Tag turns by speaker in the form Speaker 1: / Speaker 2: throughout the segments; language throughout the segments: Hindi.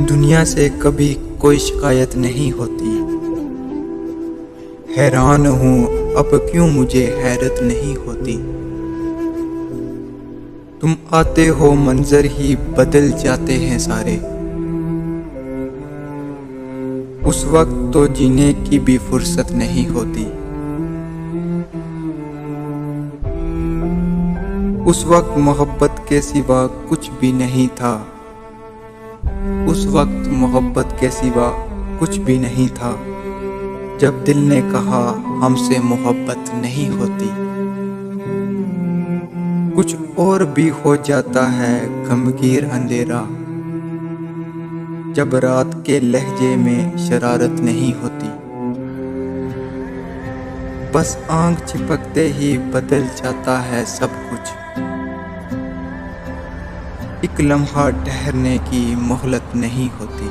Speaker 1: दुनिया से कभी कोई शिकायत नहीं होती। हैरान हूँ अब क्यों मुझे हैरत नहीं होती। तुम आते हो मंजर ही बदल जाते हैं सारे। उस वक्त तो जीने की भी फुर्सत नहीं होती। उस वक्त मोहब्बत के सिवा कुछ भी नहीं था। उस वक्त मोहब्बत के सिवा कुछ भी नहीं था। जब दिल ने कहा हमसे मोहब्बत नहीं होती। कुछ और भी हो जाता है गमगीन अंधेरा, जब रात के लहजे में शरारत नहीं होती। बस आंख चिपकते ही बदल जाता है सब कुछ। एक लम्हा ठहरने की मोहलत नहीं होती।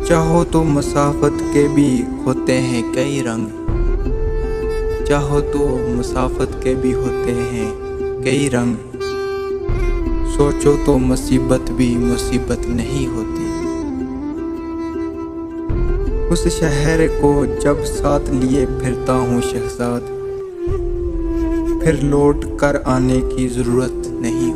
Speaker 1: चाहो तो मसाफत के भी होते हैं कई रंग। चाहो तो मसाफत के भी होते हैं कई रंग। सोचो तो मुसीबत भी मुसीबत नहीं होती। उस शहर को जब साथ लिए फिरता हूँ शहजाद, फिर लौट कर आने की जरूरत नहीं